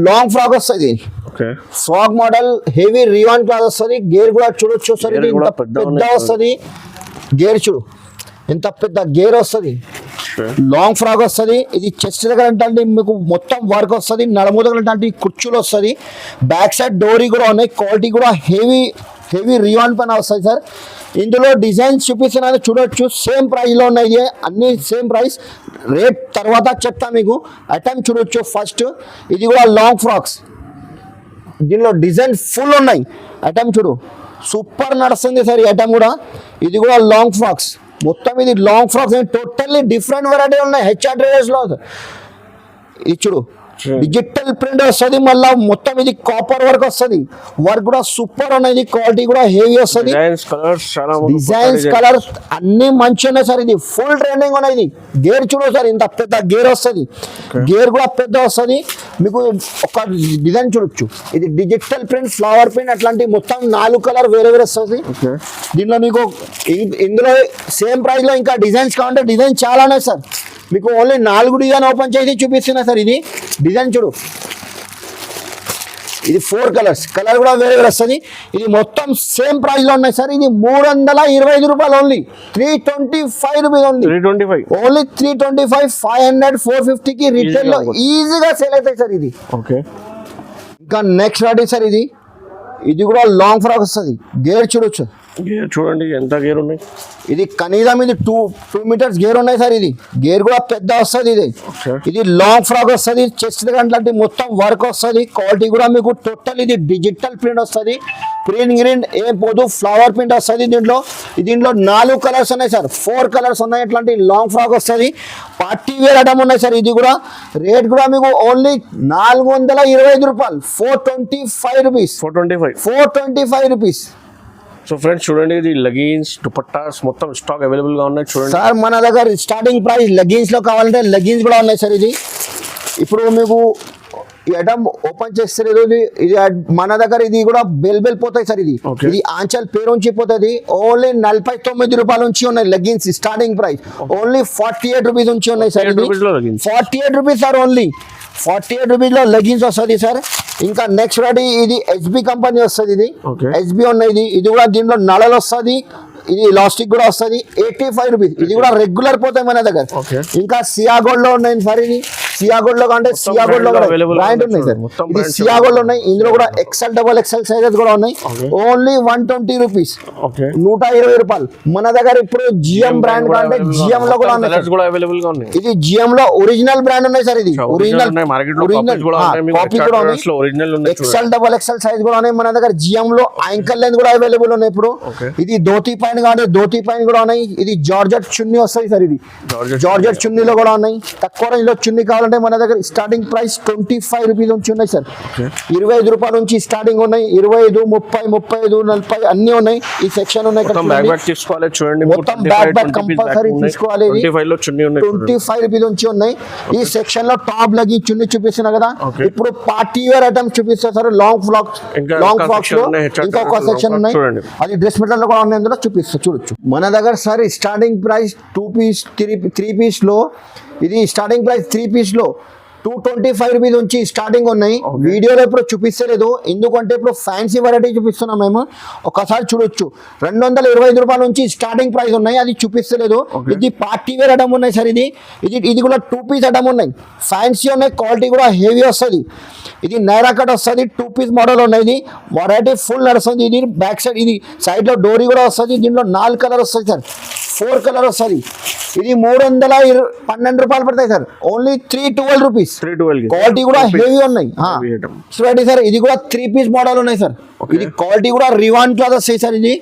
లాంగ్ ఫ్రాక్ వస్తుంది, ఫ్రాక్ మోడల్, హెవీ రివాన్ క్లాత్ వస్తుంది. గేర్ కూడా చూడొచ్చు సార్, ఇది ఇంత పెద్ద వస్తుంది. గేర్ చూడు ఎంత పెద్ద గేర్ వస్తుంది. లాంగ్ ఫ్రాక్ వస్తుంది. ఇది చెస్ట్ దగ్గర అంటే మీకు మొత్తం వర్క్ వస్తుంది. నడుము దగ్గర అంటే కుర్చీలు వస్తుంది. బ్యాక్ సైడ్ డోరీ కూడా ఉన్నాయి. క్వాలిటీ కూడా హెవీ రివాన్ పైన వస్తుంది సార్. ఇందులో డిజైన్స్ చూపిస్తున్నాను చూడొచ్చు. సేమ్ ప్రైస్లో ఉన్నాయి, అన్ని సేమ్ ప్రైస్. రేట్ తర్వాత చెప్తా మీకు. ఐటమ్ చూడొచ్చు ఫస్ట్. ఇది కూడా లాంగ్ ఫ్రాక్స్, దీనిలో డిజైన్ ఫుల్ ఉన్నాయి. ఐటమ్ చూడు, సూపర్ నడుస్తుంది సార్ ఈ ఐటమ్ కూడా. ఇది కూడా లాంగ్ ఫ్రాక్స్, మొత్తం ఇది long frocks. Totally different variety ఉన్నాయి హెచ్ఆర్ ట్రేడర్స్లో. ఇది చూడు, డిజిటల్ ప్రింట్ వస్తుంది, మళ్ళీ మొత్తం ఇది కాపర్ వర్క్ వస్తుంది. వర్క్ కూడా సూపర్ ఉన్నది, క్వాలిటీ కూడా హెవీ వస్తుంది. డిజైన్స్ కలర్స్ అన్ని మంచి ఉన్నాయి సార్. ఇది ఫుల్ ట్రెండింగ్ ఉన్నాయి. ఇది గేర్ చూడు సార్, ఇంత పెద్ద గేర్ వస్తుంది. గేర్ కూడా పెద్ద వస్తుంది. మీకు ఒక డిజైన్ చూడొచ్చు, ఇది డిజిటల్ ప్రింట్, ఫ్లవర్ ప్రింట్, అట్లాంటి మొత్తం 4 కలర్ వేరే వస్తుంది. దీనిలో మీకు ఇందులో సేమ్ ప్రైస్ లో ఇంకా డిజైన్స్ కావాలంటే డిజైన్ చాలా ఉన్నాయి సార్. మీకు ఓన్లీ 4 డిజైన్ ఓపెన్ చేసి చూపిస్తున్నా సార్. ఇది డిజైన్ చూడు, ఇది 4 కలర్స్, కలర్ కూడా వేరే వస్తుంది. ఇది మొత్తం సేమ్ ప్రైస్ లో ఉన్నాయి సార్. ఇది 325 రూపాయలు ఓన్లీ, 325 రూపీస్ ఓన్లీ, 325 ఓన్లీ, 325, 500, 450 కి రిటైల్ లో ఈజీగా సేల్ అవుతాయి సార్. ఇది ఇంకా నెక్స్ట్ రెడీ సార్. ఇది కూడా లాంగ్ ఫ్రాక్ వస్తుంది. గేర్ చూడొచ్చు, చూడండి ఎంత గేర్ ఉన్నాయి. ఇది కనీసం ఇది 2 మీటర్స్ గేర్ ఉన్నాయి సార్. ఇది గేర్ కూడా పెద్ద వస్తుంది. ఇది లాంగ్ ఫ్రాక్ వస్తుంది. చెస్ట్ దగ్గర మొత్తం వర్క్ వస్తుంది. క్వాలిటీ కూడా మీకు టోటల్ ఇది డిజిటల్ ప్రింట్ వస్తుంది. ప్రింట్ గ్రీన్ ఏం పోదు, ఫ్లవర్ ప్రింట్ వస్తుంది. దీంట్లో 4 కలర్స్ ఉన్నాయి సార్, 4 కలర్స్ ఉన్నాయి. ఇట్లాంటి లాంగ్ ఫ్రాక్ వస్తుంది. పార్టీ వేర్ ఐటమ్ ఉన్నాయి సార్. ఇది కూడా రేట్ కూడా మీకు ఓన్లీ 425 రూపాయలు, 425 రూపీస్, 425 రూపీస్. సో ఫ్రెండ్స్ చూడండి, ఇది లెగిన్స్, దుపట్టాస్ మొత్తం స్టాక్ అవైలబుల్ గా ఉన్నాయి చూడండి సార్. మన దగ్గర స్టార్టింగ్ ప్రైస్ లెగిన్స్ లో కావాలంటే లెగిన్స్ కూడా ఉన్నాయి సార్. ఇది ఇప్పుడు మీకు ఈ ఐటమ్ ఓపెన్ చేస్తారు. ఇది మన దగ్గర ఇది కూడా బెల్ పోతాయి సార్. ఇది ఆంచల్ పేరు నుంచి పోతుంది. ఓన్లీ 49 రూపాయల నుంచి ఉన్నాయి leggings. Starting price only 48 rupees నుంచి ఉన్నాయి సార్. ఇది 48 రూపీస్ సార్, ఓన్లీ 48 రూపీస్ లో లెగిన్స్ వస్తుంది సార్. ఇంకా నెక్స్ట్ రెడీ, ఇది హెచ్బి కంపెనీ వస్తుంది. ఇది హెచ్బి ఉన్నది. ఇది కూడా దీంట్లో నళలు వస్తుంది. ఇది ఎలాస్టిక్ కూడా వస్తుంది. 85 రూపీస్. ఇది కూడా రెగ్యులర్ పోతాయి మన దగ్గర. ఇంకా సియాగోల్డ్ లో ఉన్నాయి సార్. ఇది సియాగోల్డ్ లో కంటే సియాగోల్డ్ లో బ్రాండ్ ఉన్నాయి సార్. ఇది సియాగోల్డ్ లో ఉన్నాయి. ఇందులో కూడా XL, XXL సైజెస్ కూడా ఉన్నాయి. ఓన్లీ 120 రూపీస్, 120 రూపాయలు. మన దగ్గర ఇప్పుడు జిఎం బ్రాండ్ కంటే జిఎం లో కూడా ఉన్నాయి. ఇది జిఎం లో ఒరిజినల్ బ్రాండ్ ఉన్నాయి సార్. ఇది ఒరిజినల్ కాపీ కూడా ఉన్నాయి. XL, XXL సైజ్ కూడా ఉన్నాయి మన దగ్గర. జిఎం లో యాంకల్ లెంత్ కూడా అవైలబుల్ ఉన్నాయి ఇప్పుడు. ఇది ధోతి పైన కానీ ధోతి పైన కూడా ఉన్నాయి. ఇది జార్జెట్ చున్నీ వస్తుంది సార్. ఇది జార్జెట్ చున్నీలో కూడా ఉన్నాయి. తక్కువ రేంజ్ లో చున్నీ కావాలంటే మన దగ్గర స్టార్టింగ్ ప్రైస్ 25 రూపీస్ నుంచి ఉన్నాయి సార్. 25 రూపాయల నుంచి స్టార్టింగ్ ఉన్నాయి. 25, 30, 35, 40 అన్ని ఉన్నాయి. ఈ సెక్షన్ ఉన్నాయి. మొత్తం బ్యాక్ బ్యాక్ కంపల్సరీ తీసుకోవాలి. 25 రూపీస్ నుంచి ఉన్నాయి. ఈ సెక్షన్ లో టాప్ లగి చున్నీ చూపిస్తున్నా కదా. ఇప్పుడు పార్టీ వేర్ ఐటమ్ చూపిస్తా సార్. లాంగ్ ఫ్రాక్స్ లో ఇంకొక సెక్షన్ ఉన్నాయి. అది డ్రెస్ మెటీరియల్ లో కూడా ఉన్నాయి. అందులో చూపిస్తా చూడొచ్చు. మన దగ్గర sir starting price 2 piece 3 piece లో, ఇది స్టార్టింగ్ ప్రైస్ 3 పీస్ లో 225 రూపీస్ నుంచి స్టార్టింగ్ ఉన్నాయి. వీడియోలో ఇప్పుడు చూపిస్తలేదు, ఎందుకంటే ఇప్పుడు ఫ్యాన్సీ వెరైటీ చూపిస్తున్నాం మేము. ఒకసారి చూడొచ్చు. 225 రూపాయల నుంచి స్టార్టింగ్ ప్రైస్ ఉన్నాయి. అది చూపిస్తలేదు. ఇది పార్టీ వేర్ ఐటమ్ ఉన్నాయి సార్. ఇది కూడా 2 పీస్ ఐటమ్ ఉన్నాయి. ఫ్యాన్సీ ఉన్నాయి. క్వాలిటీ కూడా హెవీ వస్తుంది. ఇది నైరా కట్ వస్తుంది, 2 పీస్ మోడల్ ఉన్నాయి. ఇది వెరైటీ ఫుల్ నడుస్తుంది. ఇది బ్యాక్ సైడ్, ఇది సైడ్ లో డోరీ కూడా వస్తుంది. దీంట్లో 4 కలర్ వస్తుంది సార్, 4 కలర్ వస్తుంది. ఇది 312 రూపాయలు పడతాయి సార్, ఓన్లీ 312 రూపీస్. 312 క్వాలిటీ కూడా హెవీ ఉన్నాయి. చూడండి సార్, ఇది కూడా 3 పీస్ మోడల్ ఉన్నాయి సార్. ఇది క్వాలిటీ కూడా రివాన్ క్లాత్ వస్తాయి సార్. ఇది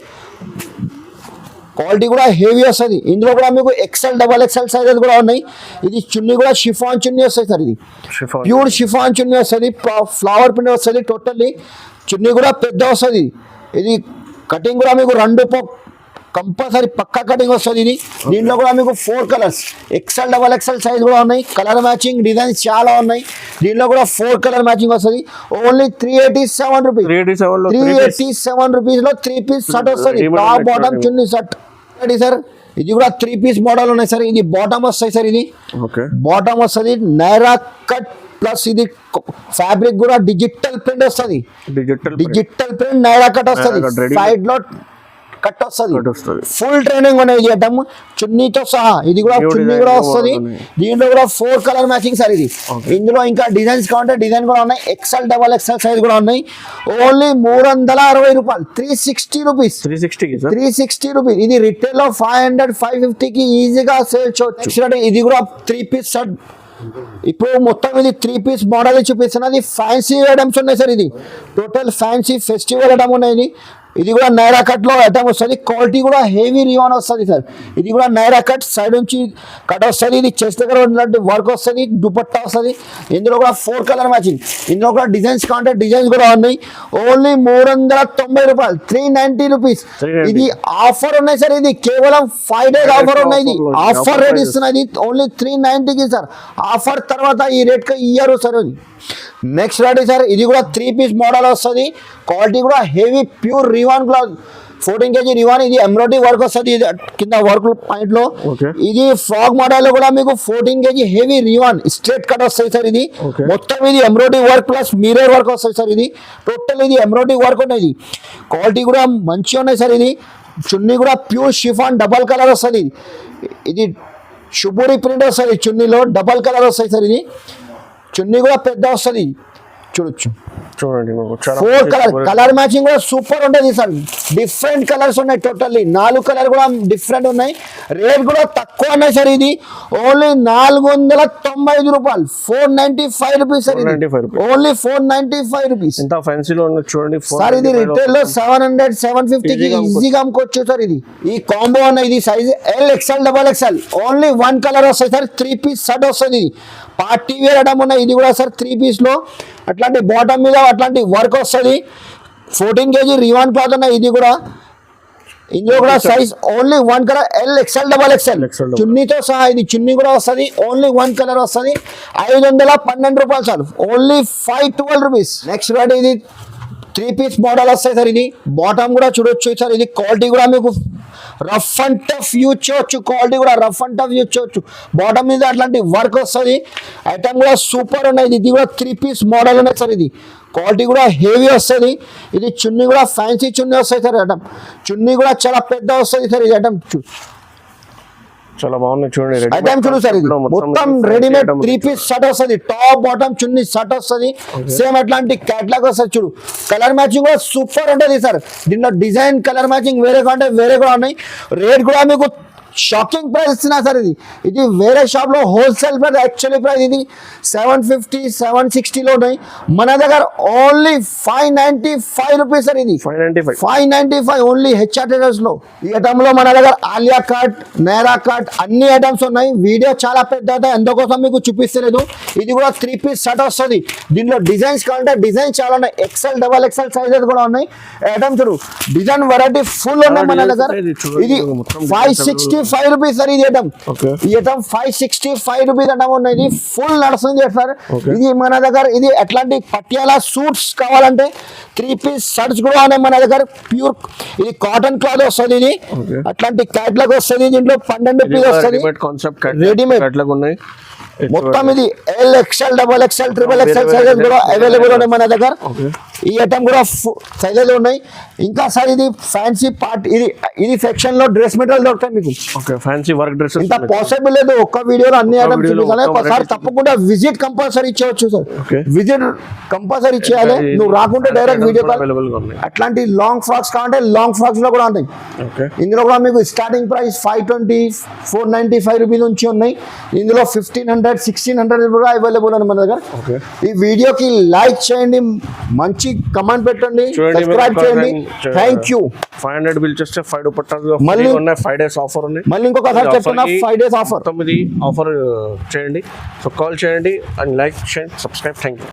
క్వాలిటీ కూడా హెవీ వస్తుంది. ఇందులో కూడా మీకు XL, XXL సైజెస్ కూడా ఉన్నాయి. ఇది చున్నీ కూడా షిఫాన్ చున్నీ వస్తాయి సార్. ఇది ప్యూర్ షిఫాన్ చున్నీ వస్తుంది, ఫ్లవర్ ప్రింట్ వస్తుంది. టోటల్లీ చున్నీ కూడా పెద్ద వస్తుంది. ఇది కటింగ్ కూడా మీకు 2 కంపల్సరీ పక్కా కటింగ్ వస్తుంది. ఇది దీంట్లో కూడా మీకు 4 కలర్స్, XL, XXL సైజ్ కూడా ఉన్నాయి. కలర్ మ్యాచింగ్ డిజైన్స్ చాలా ఉన్నాయి. దీంట్లో కూడా 4 కలర్ మ్యాచింగ్ వస్తుంది. Only 387 rupees. 387 రూపీస్ లో 3 పీస్ షర్ట్ వస్తుంది. టాప్ బాటమ్ చున్నీ షర్ట్ రెడీ సార్. ఇది కూడా 3 పీస్ మోడల్ ఉన్నాయి సార్. ఇది బాటమ్ వస్తాయి సార్. ఇది బాటమ్ వస్తుంది నైరా కట్ ప్లస్ ఇది ఫ్యాబ్రిక్ కూడా డిజిటల్ ప్రింట్ వస్తుంది. డిజిటల్ ప్రింట్ నైరా కట్ వస్తుంది. సైడ్ లో కట్ వస్తుంది. ఫుల్ ట్రైనింగ్ ఉన్నాయి. ఇది ఐటమ్ చున్నీతో సహా. ఇది కూడా చున్నీ కూడా వస్తుంది. దీంట్లో కూడా 4 కలర్ మ్యాచింగ్ సార్. ఇది ఇందులో ఇంకా డిజైన్స్ కావాలంటే డిజైన్ కూడా ఉన్నాయి. XL, XXL సైజ్ కూడా ఉన్నాయి. ఓన్లీ 360 రూపాయలు, 360 రూపీస్. 360 రూపీస్. ఇది రిటైల్ లో 500, 550 కి ఈజీగా సేల్ చేయొచ్చు. ఇది కూడా 3 పీస్ షర్ట్. ఇప్పుడు మొత్తం ఇది 3 పీస్ మోడల్ చూపిస్తున్నది. ఫ్యాన్సీ ఐటమ్స్ ఉన్నాయి సార్. ఇది టోటల్ ఫ్యాన్సీ ఫెస్టివల్ ఐటమ్ ఉన్నాయి. ఇది కూడా నైరా కట్ లో ఐటమ్ వస్తుంది. క్వాలిటీ కూడా హెవీ రివాన్ వస్తుంది సార్. ఇది కూడా నైరా కట్ సైడ్ నుంచి కట్ వస్తుంది. ఇది చెస్ట్ దగ్గర ఉన్నటువంటి వర్క్ వస్తుంది. దుపట్టా వస్తుంది. ఇందులో కూడా 4 కలర్ మ్యాచింగ్. ఇందులో కూడా డిజైన్స్ కావాలంటే డిజైన్స్ కూడా ఉన్నాయి. ఓన్లీ 390 రూపాయలు, 390 రూపీస్. ఇది ఆఫర్ ఉన్నాయి సార్. ఇది కేవలం 5 డేస్ ఆఫర్ ఉన్నాయి. ఇది ఆఫర్ రేట్ ఇస్తున్నది ఓన్లీ 390కి సార్. ఆఫర్ తర్వాత ఈ రేట్ కి ఇయ్యారు సార్. Next ready sir. ఇది కూడా 3 పీస్ మోడల్ వస్తుంది. క్వాలిటీ కూడా హెవీ ప్యూర్ రివాన్ క్లాత్, 14 kg రివాన్. ఇది ఎంబ్రాయిడరీ వర్క్ వస్తుంది కింద వర్క్ పాయింట్ లో. ఇది ఫ్రాక్ మోడల్ లో కూడా మీకు 14 kg హెవీ రివాన్ స్ట్రేట్ కట్ వస్తాయి సార్. ఇది మొత్తం ఇది embroidery work plus mirror work వస్తుంది సార్. ఇది టోటల్ ఇది ఎంబ్రాయిడరీ వర్క్ ఉన్నాయి. క్వాలిటీ కూడా మంచిగా ఉన్నాయి సార్. ఇది చున్నీ కూడా ప్యూర్ షిఫాన్ డబల్ కలర్ వస్తుంది. ఇది షుబూరి ప్రింట్ వస్తుంది. చున్నీలో డబల్ కలర్ వస్తాయి సార్. ఇది చున్నీ కూడా పెద్ద వస్తుంది. చూడొచ్చు, చూడండి 4 కలర్ మ్యాచింగ్ కూడా సూపర్ ఉంటుంది సార్. డిఫరెంట్ కలర్స్ ఉన్నాయి. టోటల్లీ 4 కలర్ కూడా డిఫరెంట్ ఉన్నాయి. రేట్ కూడా తక్కువ ఉన్నాయి సార్. ఇది ఓన్లీ 495 రూపాయలు, 495 రూపీస్ సార్. Only 495 rupees. ఎంత ఫ్యాన్సీలో చూడండి సార్. ఇది రిటైల్ లో 700, 750 కి ఈజీగా అమ్ముకోవచ్చు సార్. ఇది ఈ కాంబో ఉన్నాయి. ఇది size L, XL, XXL. Only 1 colour వస్తాయి సార్. 3 పీస్ షర్ట్ వస్తుంది. ఇది పార్టీ వేర్ ఐటమ్ ఉన్నాయి. ఇది కూడా సార్ 3 పీస్ లో అట్లాంటి బాటమ్ మీద అట్లాంటి వర్క్ వస్తుంది. 14 kg రివాన్ క్లాత్ ఉన్నాయి. ఇది కూడా ఇందులో కూడా size only 1 colour L, XL, XXL చున్నీతో సహా. ఇది చున్నీ కూడా వస్తుంది. ఓన్లీ 1 కలర్ వస్తుంది. 512 రూపాయలు sir. Only 512 rupees. Next rate ఇది 3 పీస్ మోడల్ వస్తాయి సార్. ఇది బాటమ్ కూడా చూడొచ్చు సార్. ఇది క్వాలిటీ కూడా మీకు రఫ్ అండ్ టఫ్ యూజ్ చేయొచ్చు. క్వాలిటీ కూడా రఫ్ అండ్ టఫ్ యూజ్ చేయొచ్చు. బాటమ్ మీద అట్లాంటి వర్క్ వస్తుంది. ఐటమ్ కూడా సూపర్ ఉన్నాయి. ఇది కూడా 3 పీస్ మోడల్ ఉన్నాయి సార్. ఇది క్వాలిటీ కూడా హెవీ వస్తుంది. ఇది చున్నీ కూడా ఫ్యాన్సీ చున్నీ వస్తాయి సార్. ఐటమ్ చున్నీ కూడా చాలా పెద్ద వస్తుంది సార్. ఇది ఐటమ్ చాలా బాగుంది చూడండి. ఐటమ్ చూడు సార్. ఇది మొత్తం రెడీమేడ్ 3 పీస్ షర్ట్ వస్తుంది. టాప్ బాటమ్ చున్నీ షర్ట్ వస్తుంది. సేమ్ అట్లాంటి క్యాట్లాగ్ వస్తుంది. చూడు కలర్ మ్యాచింగ్ కూడా సూపర్ ఉంటుంది సార్. దీంట్లో డిజైన్ కలర్ మ్యాచింగ్ వేరే కాంటే వేరే కూడా ఉన్నాయి. రేట్ కూడా మీకు షాకింగ్ ప్రైస్ ఇస్తున్నా సార్. ఇది వేరే షాప్ లో హోల్సేల్ ప్రైస్, యాక్చువల్లీ ప్రైస్ ఇది 750, 760 లో ఉన్నాయి. మన దగ్గర ఓన్లీ 595 రూపీస్ సార్. ఇది 595 ఓన్లీ HR ట్రేడర్స్ లో. ఈ ఐటమ్ లో మన దగ్గర ఆలియా కట్, నైరా కట్ అన్ని ఐటమ్స్ ఉన్నాయి. వీడియో చాలా పెద్ద, ఎందుకోసం మీకు చూపిస్తలేదు. ఇది కూడా 3 పీస్ షర్ట్ వస్తుంది. దీంట్లో డిజైన్స్ కావాలంటే డిజైన్ చాలా ఉన్నాయి. XL, XXL సైజెస్ కూడా ఉన్నాయి. ఐటమ్ చూడు డిజైన్ వెరైటీ ఫుల్ ఉన్నాయి మన దగ్గర. ఇది 565 రూపీస్ సార్. ఇది ఐటమ్ ఈ ఐటమ్ 565 రూపీస్ ఐటమ్ ఉన్నాయి. ఇది ఫుల్ నడుస్తుంది సార్. ఇది మన దగ్గర ఇది ఎట్లాంటి పటియాలా సూట్స్ కావాలంటే 3 పీస్ షర్ట్స్ కూడా ఉన్నాయి మన దగ్గర. ప్యూర్ ఇది కాటన్ క్లాత్ వస్తుంది. ఇది అట్లాంటి క్యాట్లాగ్ వస్తుంది. దీంట్లో 12 పీస్ వస్తుంది. రెడీమేడ్ క్యాట్లాగ్ ఉన్నాయి. మొత్తం ఇది L, XL, XXL, XXL sizes కూడా అవైలబుల్ ఉన్నాయి మన దగ్గర. ఈ ఐటమ్ కూడా సైజెస్ ఉన్నాయి. ఇంకా సార్ ఇది ఫ్యాన్సీ పార్ట్, ఇది సెక్షన్ లో డ్రెస్ మెటీరియల్ దొరుకుతాయి మీకు. Okay, fancy work dresses. ఇంత పాసిబుల్ లేదు ఒక్క వీడియోలో అన్ని ఐటమ్ వీడియోలో చూపించాలి. మొత్తం ఒకసారి varieties తప్పకుండా విజిట్ కంపల్సరీ ఇచ్చేయచ్చు సార్. Okay. విజిట్ కంపల్సరీ ఇచ్చేయాలి. నువ్వు రాకుంటే డైరెక్ట్ వీడియో కాల్. అవైలబుల్ గా ఉన్నాయి. అట్లాంటి లాంగ్ ఫ్రాక్స్ కావాలంటే లాంగ్ ఫ్రాక్స్ లో కూడా ఉంటాయి. ఓకే, ఇందులో కూడా మీకు స్టార్టింగ్ ప్రైస్ 520, 495 రూపీస్ నుంచి ఉన్నాయి. ఇందులో 1500, 1600 కూడా అవైలబుల్ ఉంది మన దగ్గర. ఓకే, ఈ వీడియోకి లైక్ చేయండి, మంచి కమెంట్ పెట్టండి, చూడండి, సబ్స్క్రైబ్ చేయండి. Thank you. 500 బిల్ చేస్తే 5 దుపట్టాలు మళ్ళీ ఉన్నాయి. 5 days ఆఫర్ ఉంది. మళ్ళీ ఇంకొకసారి చెప్తున్నా, 5 days ఆఫర్. మొత్తం ఇది ఆఫర్ చేయండి. సో కాల్ చేయండి అండ్ లైక్ చేయండి, సబ్స్క్రైబ్. Thank you.